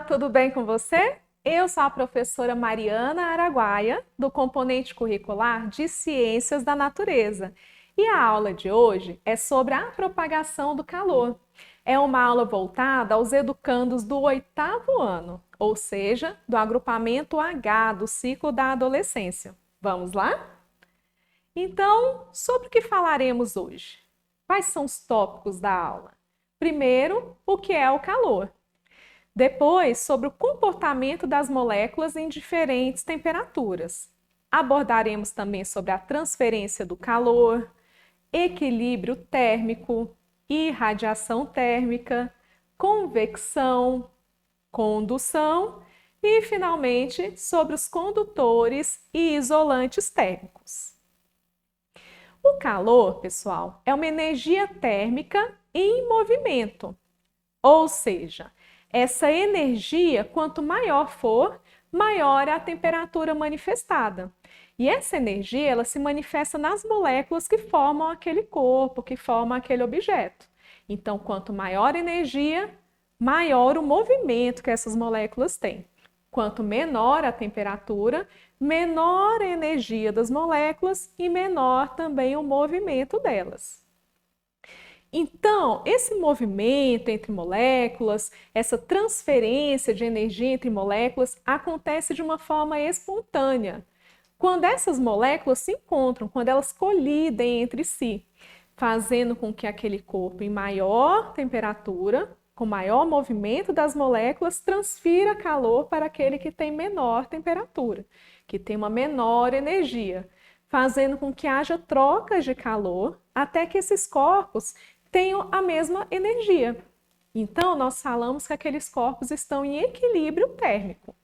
tudo bem com você? Eu sou a professora Mariana Araguaia, do componente curricular de Ciências da Natureza. E a aula de hoje é sobre a propagação do calor. É uma aula voltada aos educandos do 8º ano, ou seja, do agrupamento H do ciclo da adolescência. Vamos lá? Então, sobre o que falaremos hoje? Quais são os tópicos da aula? Primeiro, o que é o calor? Depois, sobre o comportamento das moléculas em diferentes temperaturas. Abordaremos também sobre a transferência do calor, equilíbrio térmico, irradiação térmica, convecção, condução e, finalmente, sobre os condutores e isolantes térmicos. O calor, pessoal, é uma energia térmica em movimento, ou seja, essa energia, quanto maior for, maior é a temperatura manifestada. E essa energia, ela se manifesta nas moléculas que formam aquele corpo, que formam aquele objeto. Então, quanto maior a energia, maior o movimento que essas moléculas têm. Quanto menor a temperatura, menor a energia das moléculas e menor também o movimento delas. Então, esse movimento entre moléculas, essa transferência de energia entre moléculas acontece de uma forma espontânea. Quando essas moléculas se encontram, quando elas colidem entre si, fazendo com que aquele corpo em maior temperatura, com maior movimento das moléculas, transfira calor para aquele que tem menor temperatura, que tem uma menor energia, fazendo com que haja trocas de calor até que esses corpos tenham a mesma energia. Então, nós falamos que aqueles corpos estão em equilíbrio térmico.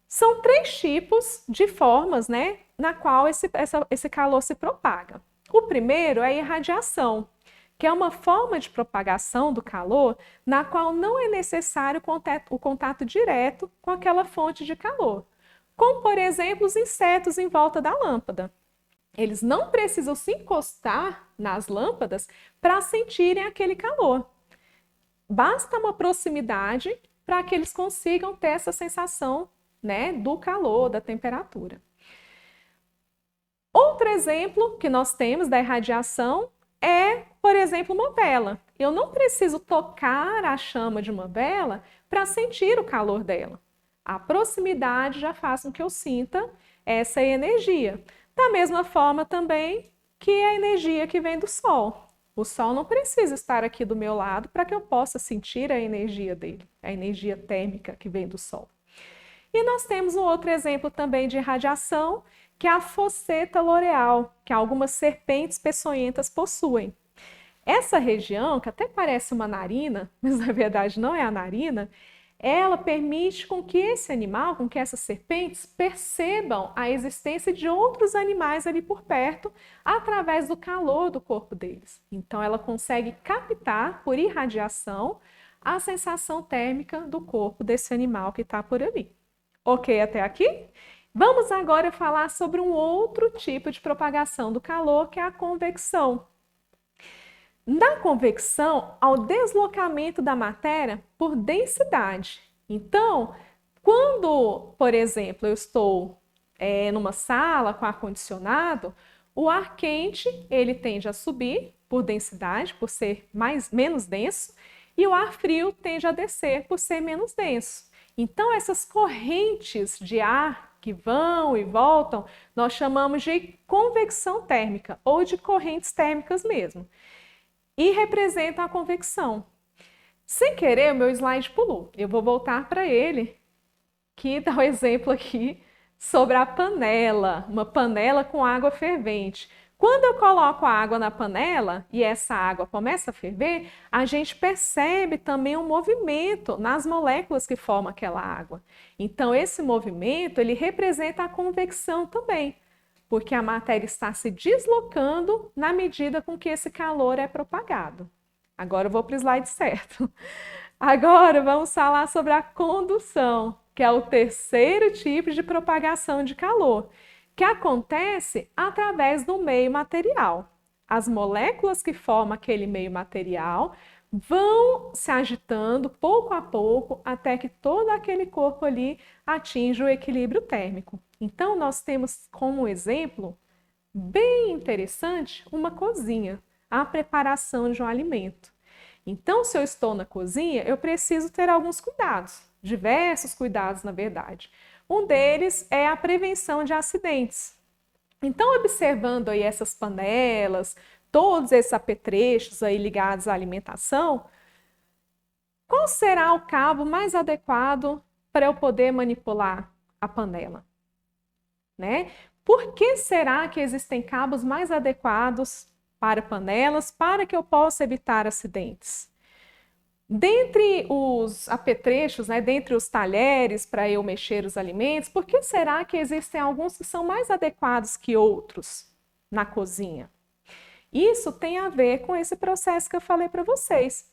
São 3 tipos de formas, na qual esse calor se propaga. O primeiro é a irradiação, que é uma forma de propagação do calor na qual não é necessário o contato direto com aquela fonte de calor, como, por exemplo, os insetos em volta da lâmpada. Eles não precisam se encostar nas lâmpadas para sentirem aquele calor. Basta uma proximidade para que eles consigam ter essa sensação, do calor, da temperatura. Outro exemplo que nós temos da irradiação é, por exemplo, uma vela. Eu não preciso tocar a chama de uma vela para sentir o calor dela. A proximidade já faz com que eu sinta essa energia. Da mesma forma também que a energia que vem do Sol. O Sol não precisa estar aqui do meu lado para que eu possa sentir a energia dele, a energia térmica que vem do Sol. E nós temos um outro exemplo também de radiação, que é a fosseta loreal, que algumas serpentes peçonhentas possuem. Essa região, que até parece uma narina, mas na verdade não é a narina, ela permite com que esse animal, com que essas serpentes percebam a existência de outros animais ali por perto através do calor do corpo deles. Então ela consegue captar por irradiação a sensação térmica do corpo desse animal que está por ali. Ok até aqui? Vamos agora falar sobre um outro tipo de propagação do calor, que é a convecção. Na convecção, ao deslocamento da matéria por densidade. Então, quando, por exemplo, eu estou numa sala com ar-condicionado, o ar quente ele tende a subir por densidade, por ser menos denso, e o ar frio tende a descer por ser menos denso. Então, essas correntes de ar que vão e voltam, nós chamamos de convecção térmica ou de correntes térmicas mesmo. E representa a convecção. Sem querer, o meu slide pulou. Eu vou voltar para ele, que dá um exemplo aqui sobre a panela, uma panela com água fervente. Quando eu coloco a água na panela e essa água começa a ferver, a gente percebe também um movimento nas moléculas que formam aquela água. Então, esse movimento, ele representa a convecção também, porque a matéria está se deslocando na medida com que esse calor é propagado. Agora eu vou para o slide certo. Agora vamos falar sobre a condução, que é o terceiro tipo de propagação de calor, que acontece através do meio material. As moléculas que formam aquele meio material vão se agitando pouco a pouco até que todo aquele corpo ali atinja o equilíbrio térmico. Então, nós temos como exemplo bem interessante uma cozinha, a preparação de um alimento. Então, se eu estou na cozinha, eu preciso ter alguns cuidados, diversos cuidados, na verdade. Um deles é a prevenção de acidentes. Então, observando aí essas panelas, todos esses apetrechos aí ligados à alimentação, qual será o cabo mais adequado para eu poder manipular a panela? Né? Por que será que existem cabos mais adequados para panelas para que eu possa evitar acidentes? Dentre os apetrechos, né, dentre os talheres para eu mexer os alimentos, por que será que existem alguns que são mais adequados que outros na cozinha? Isso tem a ver com esse processo que eu falei para vocês.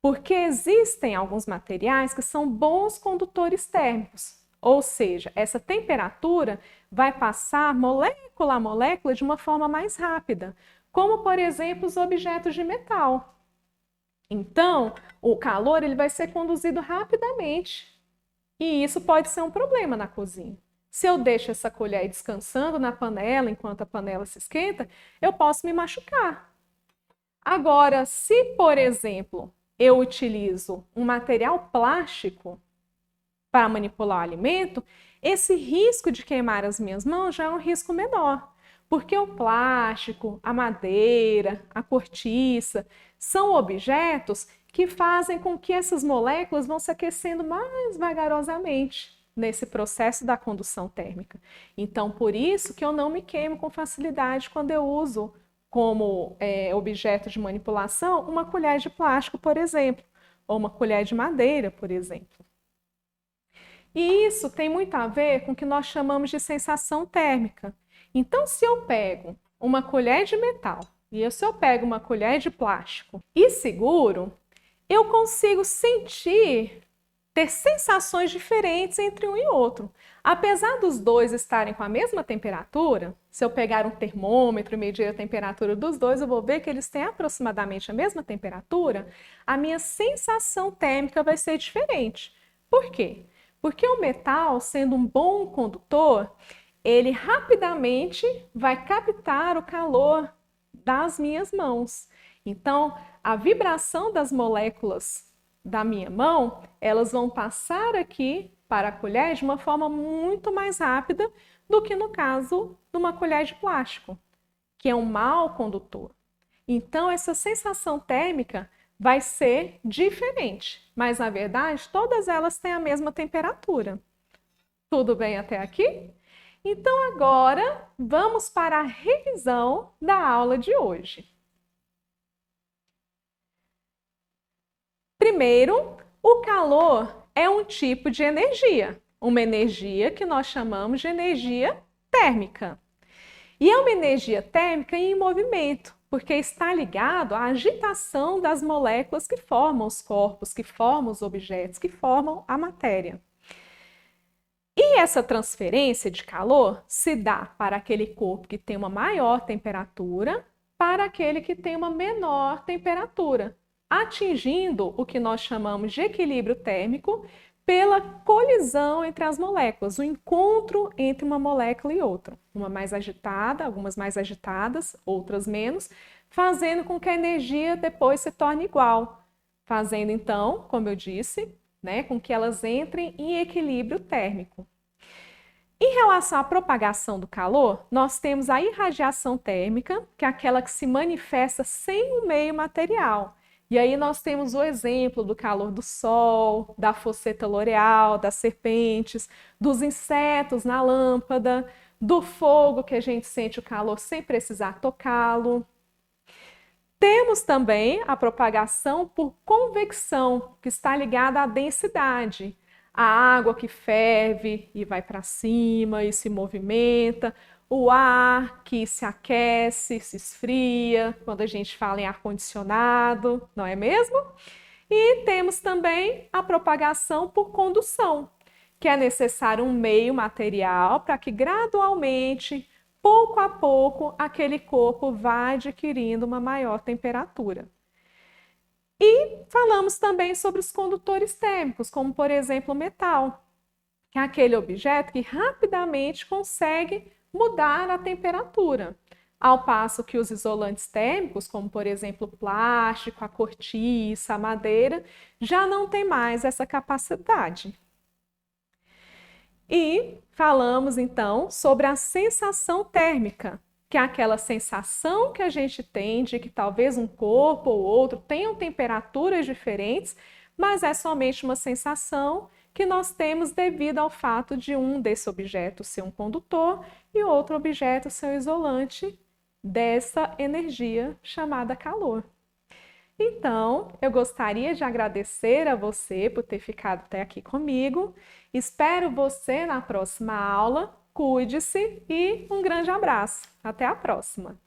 Porque existem alguns materiais que são bons condutores térmicos, ou seja, essa temperatura vai passar molécula a molécula de uma forma mais rápida, como por exemplo os objetos de metal. Então, o calor ele vai ser conduzido rapidamente e isso pode ser um problema na cozinha. Se eu deixo essa colher descansando na panela enquanto a panela se esquenta, eu posso me machucar. Agora, se, por exemplo, eu utilizo um material plástico para manipular o alimento, esse risco de queimar as minhas mãos já é um risco menor. Porque o plástico, a madeira, a cortiça são objetos que fazem com que essas moléculas vão se aquecendo mais vagarosamente nesse processo da condução térmica. Então, por isso que eu não me queimo com facilidade quando eu uso como objeto de manipulação uma colher de plástico, por exemplo, ou uma colher de madeira, por exemplo. E isso tem muito a ver com o que nós chamamos de sensação térmica. Então, se eu pego uma colher de metal e se eu pego uma colher de plástico e seguro, eu consigo ter sensações diferentes entre um e outro. Apesar dos dois estarem com a mesma temperatura, se eu pegar um termômetro e medir a temperatura dos dois, eu vou ver que eles têm aproximadamente a mesma temperatura, a minha sensação térmica vai ser diferente. Por quê? Porque o metal, sendo um bom condutor, ele rapidamente vai captar o calor das minhas mãos. Então, a vibração das moléculas da minha mão, elas vão passar aqui para a colher de uma forma muito mais rápida do que no caso de uma colher de plástico, que é um mau condutor. Então, essa sensação térmica vai ser diferente, mas na verdade todas elas têm a mesma temperatura. Tudo bem até aqui? Então agora vamos para a revisão da aula de hoje. Primeiro, o calor é um tipo de energia, uma energia que nós chamamos de energia térmica. E é uma energia térmica em movimento, porque está ligado à agitação das moléculas que formam os corpos, que formam os objetos, que formam a matéria. E essa transferência de calor se dá para aquele corpo que tem uma maior temperatura para aquele que tem uma menor temperatura, atingindo o que nós chamamos de equilíbrio térmico pela colisão entre as moléculas, o encontro entre uma molécula e outra, uma mais agitada, algumas mais agitadas, outras menos, fazendo com que a energia depois se torne igual, fazendo então, como eu disse, com que elas entrem em equilíbrio térmico. Em relação à propagação do calor, nós temos a irradiação térmica, que é aquela que se manifesta sem o meio material. E aí nós temos o exemplo do calor do sol, da fosseta L'Oréal, das serpentes, dos insetos na lâmpada, do fogo que a gente sente o calor sem precisar tocá-lo. Temos também a propagação por convecção, que está ligada à densidade. A água que ferve e vai para cima e se movimenta, o ar que se aquece, se esfria, quando a gente fala em ar-condicionado, não é mesmo? E temos também a propagação por condução, que é necessário um meio material para que gradualmente, pouco a pouco, aquele corpo vá adquirindo uma maior temperatura. E falamos também sobre os condutores térmicos, como por exemplo o metal, que é aquele objeto que rapidamente consegue mudar a temperatura. Ao passo que os isolantes térmicos, como por exemplo o plástico, a cortiça, a madeira, já não tem mais essa capacidade. E falamos então sobre a sensação térmica, que é aquela sensação que a gente tem de que talvez um corpo ou outro tenham temperaturas diferentes, mas é somente uma sensação que nós temos devido ao fato de um desse objeto ser um condutor e outro objeto ser um isolante dessa energia chamada calor. Então, eu gostaria de agradecer a você por ter ficado até aqui comigo. Espero você na próxima aula. Cuide-se e um grande abraço. Até a próxima!